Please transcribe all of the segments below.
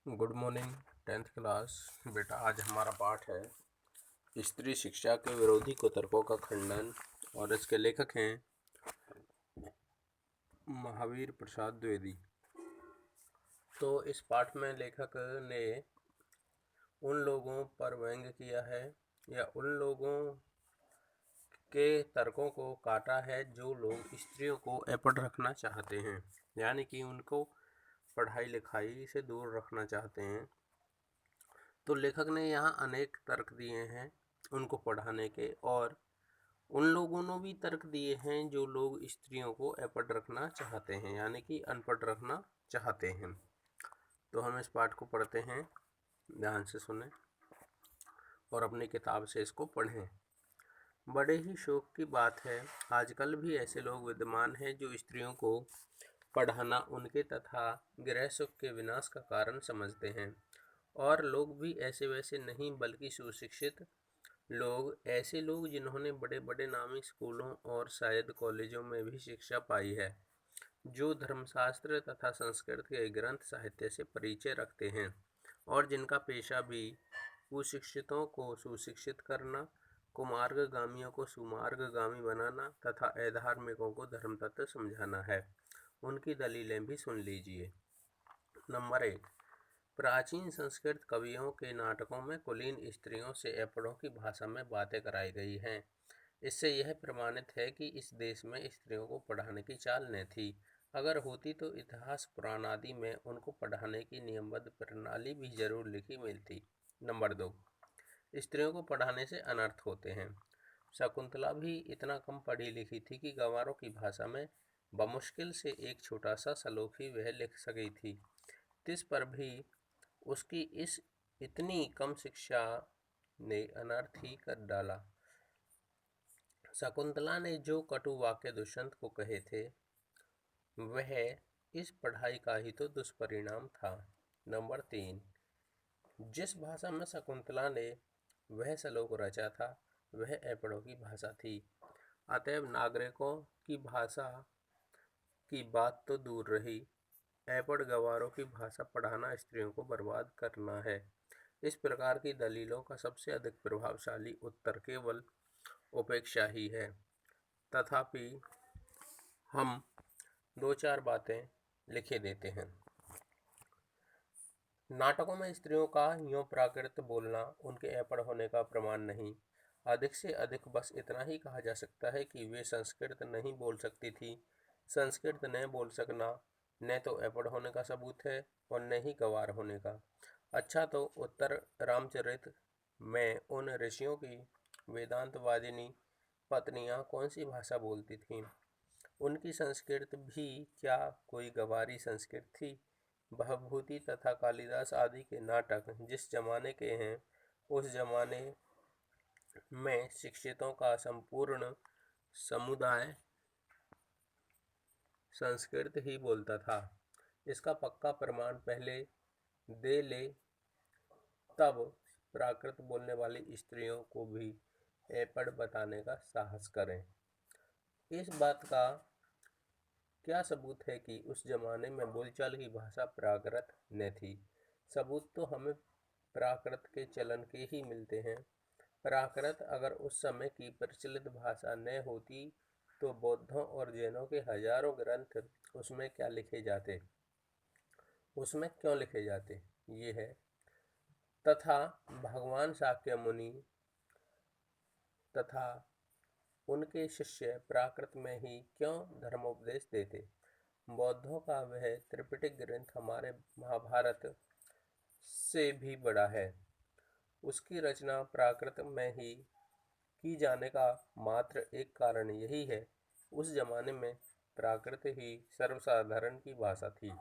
Good morning 10th class. बेटा आज हमारा पाठ है स्त्री शिक्षा के विरोधी कुतर्कों का खंडन और इसके लेखक हैं महावीर प्रसाद द्विवेदी। तो इस पाठ में लेखक ने उन लोगों पर व्यंग्य किया है या उन लोगों के तर्कों को काटा है जो लोग स्त्रियों को अपढ़ रखना चाहते हैं, यानी कि उनको पढ़ाई लिखाई से दूर रखना चाहते हैं। तो लेखक ने यहाँ अनेक तर्क दिए हैं उनको पढ़ाने के, और उन लोगों ने भी तर्क दिए हैं जो लोग स्त्रियों को अपढ़ रखना चाहते हैं, यानी कि अनपढ़ रखना चाहते हैं। तो हम इस पाठ को पढ़ते हैं, ध्यान से सुने और अपनी किताब से इसको पढ़ें। बड़े ही शौक की बात है, आजकल भी ऐसे लोग विद्यमान हैं जो स्त्रियों को पढ़ाना उनके तथा गृह सुख के विनाश का कारण समझते हैं। और लोग भी ऐसे वैसे नहीं, बल्कि सुशिक्षित लोग, ऐसे लोग जिन्होंने बड़े बड़े नामी स्कूलों और शायद कॉलेजों में भी शिक्षा पाई है, जो धर्मशास्त्र तथा संस्कृत के ग्रंथ साहित्य से परिचय रखते हैं और जिनका पेशा भी कुशिक्षितों को सुशिक्षित करना, कुमार्गगामियों को सुमार्गगामी बनाना तथा अधार्मिकों को धर्म तत्व समझाना है। उनकी दलीलें भी सुन लीजिए। नंबर 1, प्राचीन संस्कृत कवियों के नाटकों में कुलीन स्त्रियों से अपढ़ों की भाषा में बातें कराई गई हैं। इससे यह प्रमाणित है कि इस देश में स्त्रियों को पढ़ाने की चाल न थी। अगर होती तो इतिहास पुराण आदि में उनको पढ़ाने की नियमबद्ध प्रणाली भी जरूर लिखी मिलती। नंबर 2, स्त्रियों को पढ़ाने से अनर्थ होते हैं। शकुंतला भी इतना कम पढ़ी लिखी थी कि गंवारों की भाषा में बमुश्किल से एक छोटा सा श्लोक ही वह लिख सकी थी। तिस पर भी उसकी इस इतनी कम शिक्षा ने अनर्थ ही कर डाला। शकुंतला ने जो कटु वाक्य दुष्यंत को कहे थे, वह इस पढ़ाई का ही तो दुष्परिणाम था। नंबर 3, जिस भाषा में शकुंतला ने वह श्लोक रचा था, वह अपढ़ों की भाषा थी। अतएव नागरिकों की भाषा की बात तो दूर रही, अपढ़ गंवारों की भाषा पढ़ाना स्त्रियों को बर्बाद करना है। इस प्रकार की दलीलों का सबसे अधिक प्रभावशाली उत्तर केवल उपेक्षा ही है। तथापि हम 2-4 बातें लिखे देते हैं। नाटकों में स्त्रियों का यूं प्राकृत बोलना उनके अपढ़ होने का प्रमाण नहीं। अधिक से अधिक बस इतना ही कहा जा सकता है कि वे संस्कृत नहीं बोल सकती थी। संस्कृत न बोल सकना न तो अपढ़ होने का सबूत है और न ही गंवार होने का। अच्छा, तो उत्तर रामचरित में उन ऋषियों की वेदांतवादिनी पत्नियां कौन सी भाषा बोलती थीं? उनकी संस्कृत भी क्या कोई गंवारी संस्कृत थी? भवभूति तथा कालिदास आदि के नाटक जिस जमाने के हैं, उस जमाने में शिक्षितों का संपूर्ण समुदाय संस्कृत ही बोलता था। इसका पक्का प्रमाण पहले दे ले, तब प्राकृत बोलने वाली स्त्रियों को भी अपढ़ बताने का साहस करें। इस बात का क्या सबूत है कि उस जमाने में बोलचाल की भाषा प्राकृत न थी? सबूत तो हमें प्राकृत के चलन के ही मिलते हैं। प्राकृत अगर उस समय की प्रचलित भाषा न होती तो बौद्धों और जैनों के हजारों ग्रंथ उसमें क्या लिखे जाते, उसमें क्यों लिखे जाते, ये है। तथा भगवान शाक्य मुनि तथा उनके शिष्य प्राकृत में ही क्यों धर्मोपदेश देते? बौद्धों का वह त्रिपिटक ग्रंथ हमारे महाभारत से भी बड़ा है। उसकी रचना प्राकृत में ही की जाने का मात्र एक कारण यही है, उस जमाने में प्राकृत ही सर्वसाधारण की भाषा थी।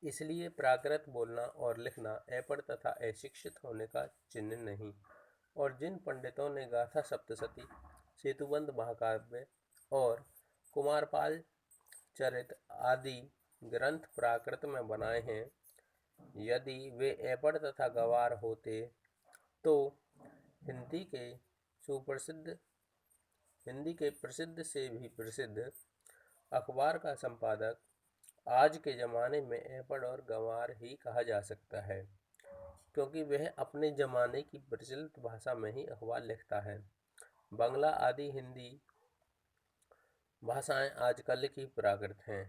इसलिए प्राकृत बोलना और लिखना अपढ़ तथा अशिक्षित होने का चिन्ह नहीं। और जिन पंडितों ने गाथा सप्तशती, सेतुबंध महाकाव्य और कुमारपाल चरित आदि ग्रंथ प्राकृत में बनाए हैं, यदि वे अपढ़ तथा गंवार होते तो हिंदी के प्रसिद्ध से भी प्रसिद्ध अखबार का संपादक आज के ज़माने में ऐपड़ और गंवार ही कहा जा सकता है, क्योंकि वह अपने ज़माने की प्रचलित भाषा में ही अखबार लिखता है। बांग्ला आदि हिंदी भाषाएं आजकल की प्राकृत हैं।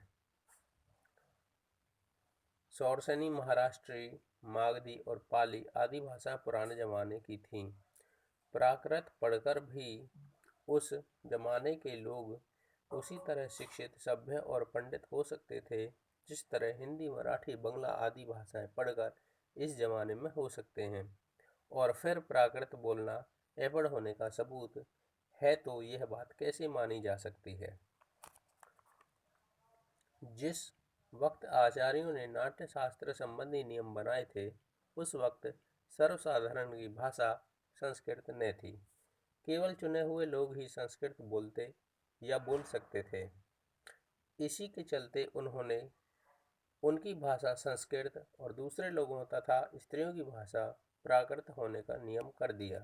सौरसेनी, महाराष्ट्री, मागधी और पाली आदि भाषाएं पुराने ज़माने की थीं। प्राकृत पढ़कर भी उस जमाने के लोग उसी तरह शिक्षित, सभ्य और पंडित हो सकते थे जिस तरह हिंदी, मराठी, बंगला आदि भाषाएं पढ़कर इस जमाने में हो सकते हैं। और फिर प्राकृत बोलना ऐपड़ होने का सबूत है तो यह बात कैसे मानी जा सकती है? जिस वक्त आचार्यों ने नाट्य शास्त्र संबंधी नियम बनाए थे, उस वक्त सर्वसाधारण की भाषा संस्कृत न थी। केवल चुने हुए लोग ही संस्कृत बोलते या बोल सकते थे। इसी के चलते उन्होंने उनकी भाषा संस्कृत और दूसरे लोगों तथा स्त्रियों की भाषा प्राकृत होने का नियम कर दिया।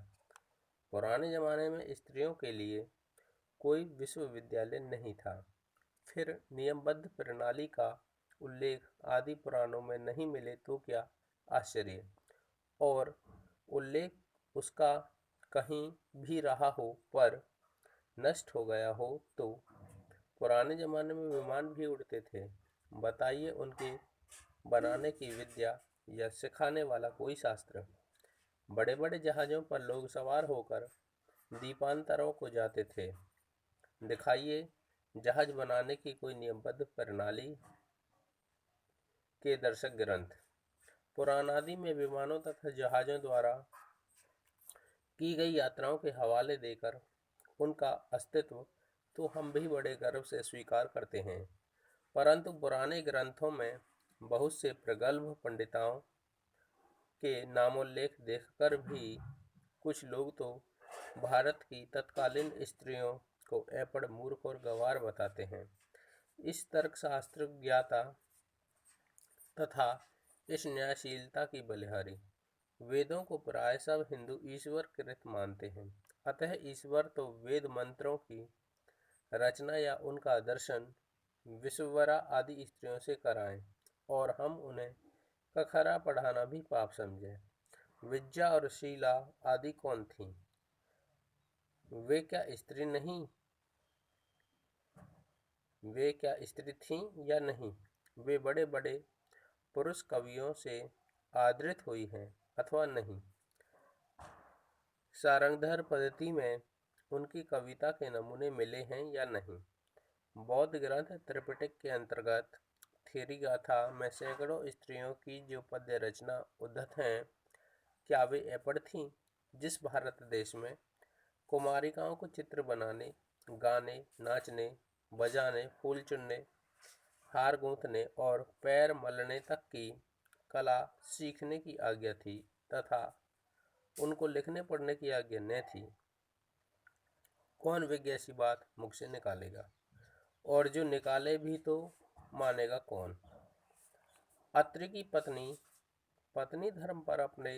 पुराने ज़माने में स्त्रियों के लिए कोई विश्वविद्यालय नहीं था। फिर नियमबद्ध प्रणाली का उल्लेख आदि पुराणों में नहीं मिले तो क्या आश्चर्य, और उल्लेख उसका कहीं भी रहा हो पर नष्ट हो गया हो तो। पुराने ज़माने में विमान भी उड़ते थे। बताइए उनके बनाने की विद्या या सिखाने वाला कोई शास्त्र। बड़े बड़े जहाज़ों पर लोग सवार होकर द्वीपांतरों को जाते थे। दिखाइए जहाज बनाने की कोई नियमबद्ध प्रणाली के दर्शक ग्रंथ। पुराणादि में विमानों तथा जहाज़ों द्वारा की गई यात्राओं के हवाले देकर उनका अस्तित्व तो हम भी बड़े गर्व से स्वीकार करते हैं, परंतु पुराने ग्रंथों में बहुत से प्रगल्भ पंडितों के नामोल्लेख देखकर भी कुछ लोग तो भारत की तत्कालीन स्त्रियों को ऐपड़, मूर्ख और गंवार बताते हैं। इस तर्कशास्त्र ज्ञाता तथा इस न्यायशीलता की बलिहारी वेदों को प्राय सब हिंदू ईश्वर कृत मानते हैं। अतः ईश्वर तो वेद मंत्रों की रचना या उनका दर्शन विश्ववरा आदि स्त्रियों से कराएं और हम उन्हें कखरा पढ़ाना भी पाप समझें। विद्या और शीला आदि कौन थीं? वे क्या स्त्री थीं या नहीं? वे बड़े बड़े पुरुष कवियों से आदृत हुई हैं अथवा नहीं? सारंगधर पद्धति में उनकी कविता के नमूने मिले हैं या नहीं? बौद्ध ग्रंथ त्रिपिटक के अंतर्गत थेरी गाथा में सैकड़ों स्त्रियों की जो पद्य रचना उद्धत हैं, क्या वे ऐपड़ थीं? जिस भारत देश में कुमारिकाओं को चित्र बनाने, गाने, नाचने, बजाने, फूल चुनने, हार गूंथने और पैर मलने तक की कला सीखने की आज्ञा थी तथा उनको लिखने पढ़ने की आज्ञा न थी, कौन विज्ञ ऐसी बात मुख से निकालेगा? और जो निकाले भी तो मानेगा कौन? अत्रि की पत्नी धर्म पर अपने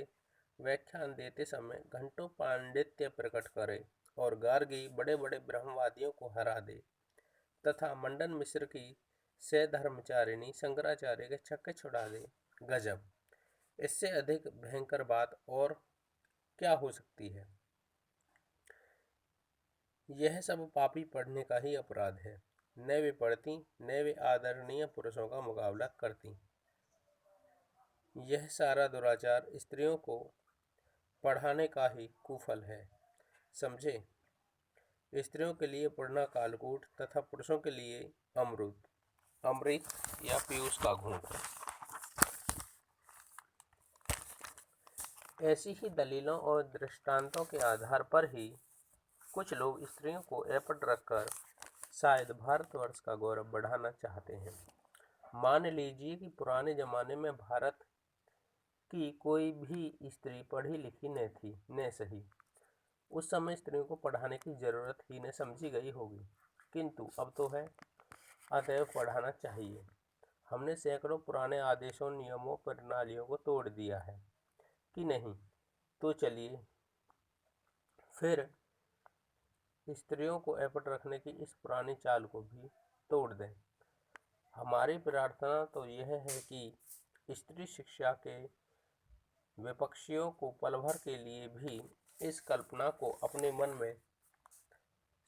व्याख्यान देते समय घंटों पांडित्य प्रकट करे और गार्गी बड़े बड़े ब्रह्मवादियों को हरा दे तथा मंडन मिश्र की सधर्मचारिणी शंकराचार्य के छक्के छुड़ा दे। गजब! इससे अधिक भयंकर बात और क्या हो सकती है? यह सब पापी पढ़ने का ही अपराध है। न वे पढ़ती, न वे आदरणीय पुरुषों का मुकाबला करती। यह सारा दुराचार स्त्रियों को पढ़ाने का ही कुफल है। समझे? स्त्रियों के लिए पढ़ना कालकूट तथा पुरुषों के लिए अमृत या पीयूष का घूंट। ऐसी ही दलीलों और दृष्टांतों के आधार पर ही कुछ लोग स्त्रियों को ऐपड़ रखकर शायद भारतवर्ष का गौरव बढ़ाना चाहते हैं। मान लीजिए कि पुराने जमाने में भारत की कोई भी स्त्री पढ़ी लिखी न थी, न सही। उस समय स्त्रियों को पढ़ाने की जरूरत ही न समझी गई होगी, किंतु अब तो है, अतएव पढ़ाना चाहिए। हमने सैकड़ों पुराने आदेशों, नियमों, प्रणालियों को तोड़ दिया है कि नहीं? तो चलिए फिर स्त्रियों को ऐपड़ रखने की इस पुरानी चाल को भी तोड़ दें। हमारी प्रार्थना तो यह है कि स्त्री शिक्षा के विपक्षियों को पल भर के लिए भी इस कल्पना को अपने मन में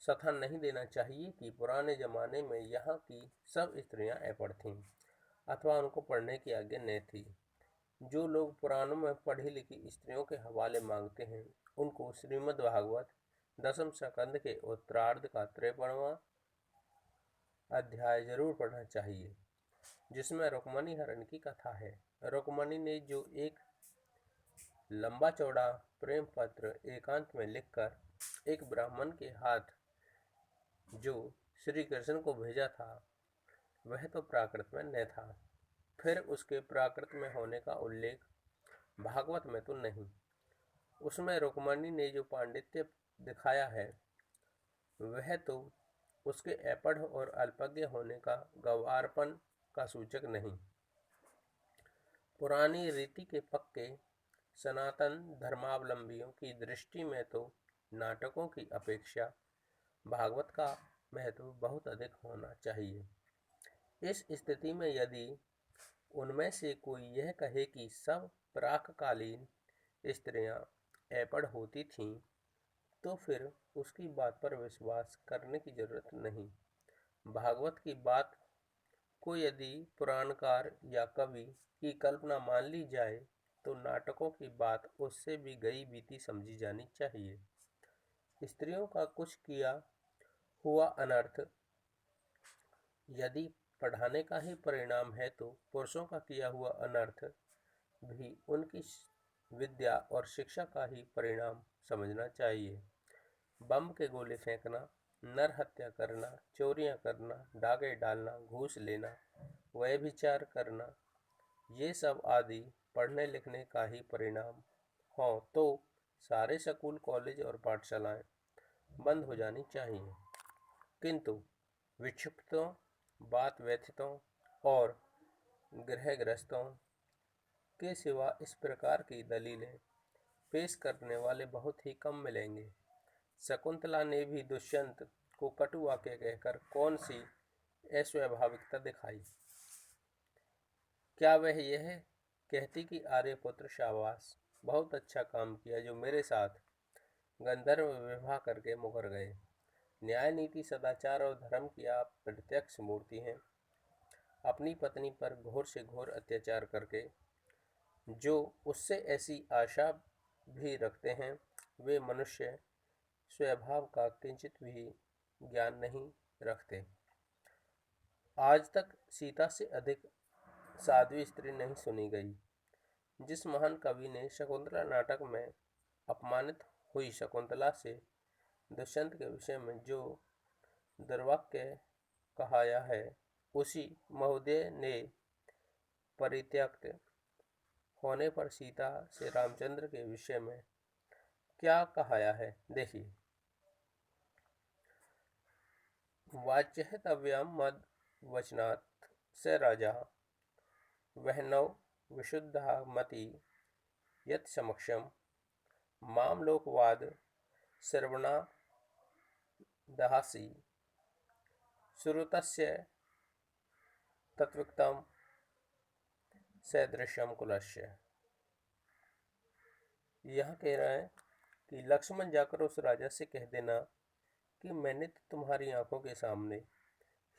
स्थान नहीं देना चाहिए कि पुराने जमाने में यहाँ की सब स्त्रियाँ अनपढ़ थीं अथवा उनको पढ़ने की आज्ञा न थी। जो लोग पुराणों में पढ़ी लिखी स्त्रियों के हवाले मांगते हैं उनको श्रीमद् भागवत दशम स्कंद के उत्तरार्ध का 53वां अध्याय जरूर पढ़ना चाहिए, जिसमें रुक्मणी हरण की कथा है। रुक्मणी ने जो एक लंबा चौड़ा प्रेम पत्र एकांत में लिखकर एक ब्राह्मण के हाथ जो श्री कृष्ण को भेजा था, वह तो प्राकृत में न था, फिर उसके प्राकृत में होने का उल्लेख भागवत में तो नहीं। उसमें रुक्मणी ने जो पांडित्य दिखाया है वह तो उसके अपढ़ और अल्पज्ञ होने का गवारपन का सूचक नहीं। पुरानी रीति के पक्के सनातन धर्मावलंबियों की दृष्टि में तो नाटकों की अपेक्षा भागवत का महत्व बहुत अधिक होना चाहिए। इस स्थिति में यदि उनमें से कोई यह कहे कि सब प्राककालीन स्त्रियां अपढ़ होती थीं, तो फिर उसकी बात पर विश्वास करने की जरूरत नहीं। भागवत की बात को यदि पुराणकार या कवि की कल्पना मान ली जाए तो नाटकों की बात उससे भी गई बीती समझी जानी चाहिए। स्त्रियों का कुछ किया हुआ अनर्थ यदि पढ़ाने का ही परिणाम है तो पुरुषों का किया हुआ अनर्थ भी उनकी विद्या और शिक्षा का ही परिणाम समझना चाहिए। बम के गोले फेंकना, नर हत्या करना, चोरियां करना, डाके डालना, घूस लेना, व्यभिचार करना, ये सब आदि पढ़ने लिखने का ही परिणाम हो तो सारे स्कूल, कॉलेज और पाठशालाएं बंद हो जानी चाहिए। किंतु विक्षिप्तों, बात व्यथितों और गृहग्रस्तों के सिवा इस प्रकार की दलीलें पेश करने वाले बहुत ही कम मिलेंगे। शकुंतला ने भी दुष्यंत को कटु वाक्य कहकर कौन सी अस्वाभाविकता दिखाई? क्या वह यह कहती कि आर्यपुत्र शाबाश, बहुत अच्छा काम किया जो मेरे साथ गंधर्व विवाह करके मुकर गए। न्याय, नीति, सदाचार और धर्म की आप प्रत्यक्ष मूर्ति हैं। अपनी पत्नी पर घोर से घोर अत्याचार करके जो उससे ऐसी आशा भी रखते हैं, वे मनुष्य स्वभाव का किंचित भी ज्ञान नहीं रखते। आज तक सीता से अधिक साध्वी स्त्री नहीं सुनी गई। जिस महान कवि ने शकुंतला नाटक में अपमानित हुई शकुंतला से दुष्यंत के विषय में जो दुर्वाक्य कहाया है, उसी महोदय ने परित्यक्त होने पर सीता से रामचंद्र के विषय में क्या कहाया है, देखिए। वाच्यतव्यम मद वचनात् स राजा वहनौ विशुद्धा मति यत् समक्षम माम लोकवाद श्रवणा दहासी श्रुतस्य तत्विक्तम सदृशम कुलस्य। यह कह रहा है कि लक्ष्मण जाकर उस राजा से कह देना कि मैंने तो तुम्हारी आंखों के सामने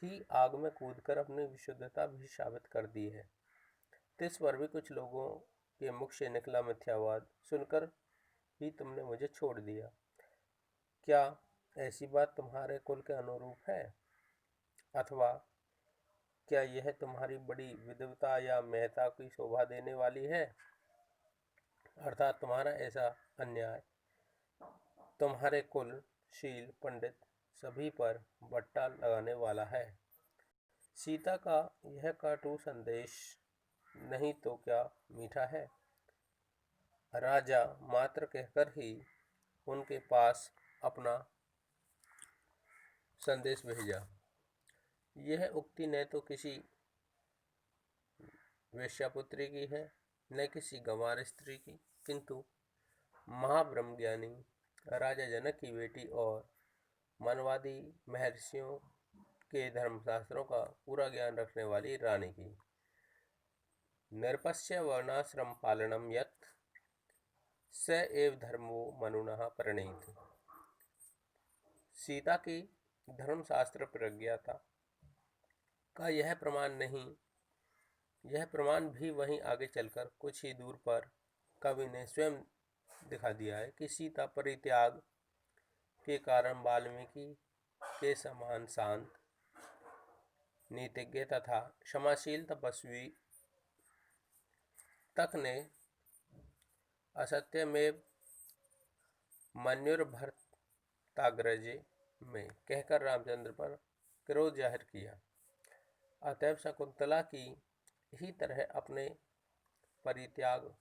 ही आग में कूदकर अपनी विशुद्धता भी साबित कर दी है। इस पर भी कुछ लोगों के मुख से निकला मिथ्यावाद सुनकर ही तुमने मुझे छोड़ दिया। क्या ऐसी बात तुम्हारे कुल के अनुरूप है? अथवा क्या यह तुम्हारी बड़ी विद्वता या महता की शोभा देने वाली है? अर्थात तुम्हारा ऐसा अन्याय तुम्हारे कुल, शील, पंडित सभी पर बट्टा लगाने वाला है। सीता का यह कटु संदेश नहीं तो क्या मीठा है? राजा मात्र कहकर ही उनके पास अपना संदेश भेजा। यह उक्ति न तो किसी वेश्यापुत्री की है, न किसी गंवार स्त्री की, किंतु महाब्रह्मज्ञानी राजा जनक की बेटी और मनवादी महर्षियों के धर्मशास्त्रों का पूरा ज्ञान रखने वाली रानी की। नृपस्य वर्णाश्रम पालनम यत् स एव धर्मो मनुनः प्रणीत। सीता की धर्मशास्त्र प्रज्ञाता का यह प्रमाण भी वहीं आगे चलकर कुछ ही दूर पर कवि ने स्वयं दिखा दिया है कि सीता परित्याग के कारण वाल्मीकि के समान शांत, नीतिज्ञ तथा क्षमाशील तपस्वी तक ने असत्यमेव मन्युर्भर्ताग्रजे में कहकर रामचंद्र पर क्रोध जाहिर किया। अतएव शकुंतला की ही तरह अपने परित्याग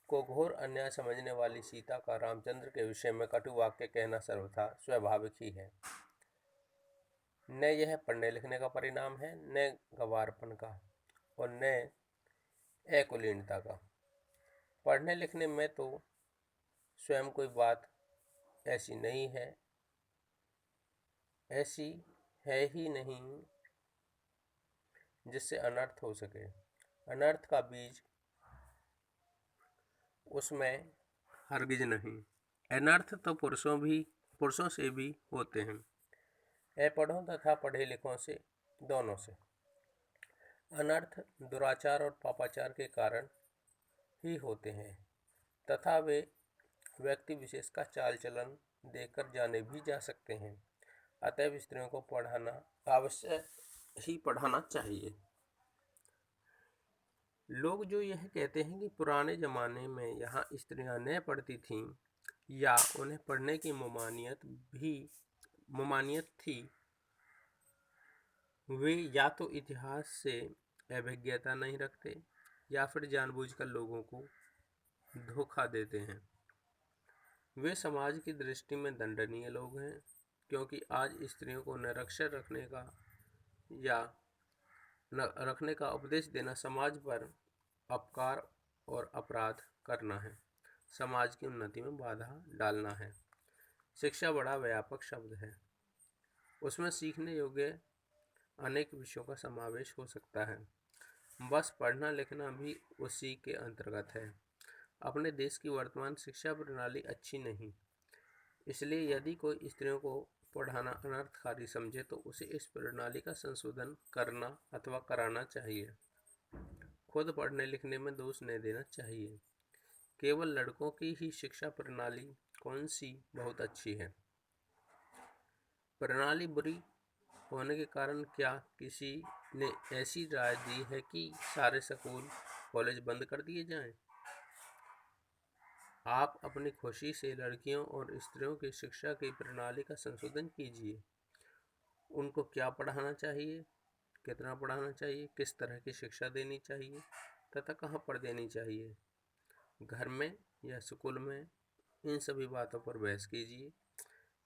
को घोर अन्याय समझने वाली सीता का रामचंद्र के विषय में कटु वाक्य कहना सर्वथा स्वाभाविक ही है। न यह पढ़ने लिखने का परिणाम है, न गंवारपन का और न अकुलीनता का। पढ़ने लिखने में तो स्वयं कोई बात ऐसी है ही नहीं जिससे अनर्थ हो सके। अनर्थ का बीज उसमें हरगिज नहीं। अनर्थ तो पुरुषों से भी होते हैं, अपढ़ों तथा पढ़े लिखों से, दोनों से। अनर्थ दुराचार और पापाचार के कारण ही होते हैं तथा वे व्यक्ति विशेष का चाल चलन देखकर जाने भी जा सकते हैं। अतएव स्त्रियों को पढ़ाना अवश्य ही पढ़ाना चाहिए। लोग जो यह कहते हैं कि पुराने ज़माने में यहाँ स्त्रियां न पढ़ती थीं या उन्हें पढ़ने की ममानियत थी, वे या तो इतिहास से अभिज्ञता नहीं रखते या फिर जानबूझकर लोगों को धोखा देते हैं। वे समाज की दृष्टि में दंडनीय लोग हैं, क्योंकि आज स्त्रियों को निरक्षर रखने का उपदेश देना समाज पर अपकार और अपराध करना है, समाज की उन्नति में बाधा डालना है। शिक्षा बड़ा व्यापक शब्द है, उसमें सीखने योग्य अनेक विषयों का समावेश हो सकता है। बस पढ़ना लिखना भी उसी के अंतर्गत है। अपने देश की वर्तमान शिक्षा प्रणाली अच्छी नहीं, इसलिए यदि कोई स्त्रियों को पढ़ाना अनर्थकारी समझे तो उसे इस प्रणाली का संशोधन करना अथवा कराना चाहिए। खुद पढ़ने लिखने में दोष नहीं देना चाहिए। केवल लड़कों की ही शिक्षा प्रणाली कौन सी बहुत अच्छी है? प्रणाली बुरी होने के कारण क्या किसी ने ऐसी राय दी है कि सारे स्कूल कॉलेज बंद कर दिए जाएं? आप अपनी खुशी से लड़कियों और स्त्रियों की शिक्षा की प्रणाली का संशोधन कीजिए। उनको क्या पढ़ाना चाहिए, कितना पढ़ाना चाहिए, किस तरह की शिक्षा देनी चाहिए तथा कहाँ पर देनी चाहिए, घर में या स्कूल में, इन सभी बातों पर बहस कीजिए,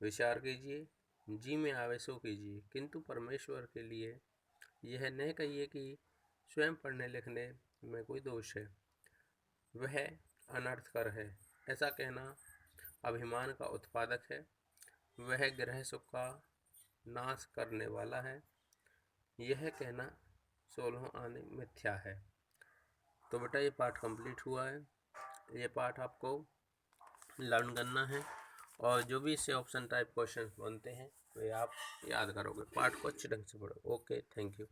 विचार कीजिए, जी में आवेशो कीजिए। किंतु परमेश्वर के लिए यह न कहिए कि स्वयं पढ़ने लिखने में कोई दोष है, वह अनर्थकर है। ऐसा कहना अभिमान का उत्पादक है, वह गृह सुख का नाश करने वाला है। यह कहना 16 आने मिथ्या है। तो बेटा ये पाठ कंप्लीट हुआ है। ये पाठ आपको लर्न करना है और जो भी इससे ऑप्शन टाइप क्वेश्चन बनते हैं वे आप याद करोगे। पाठ को अच्छे ढंग से पढ़ो। Okay, thank you.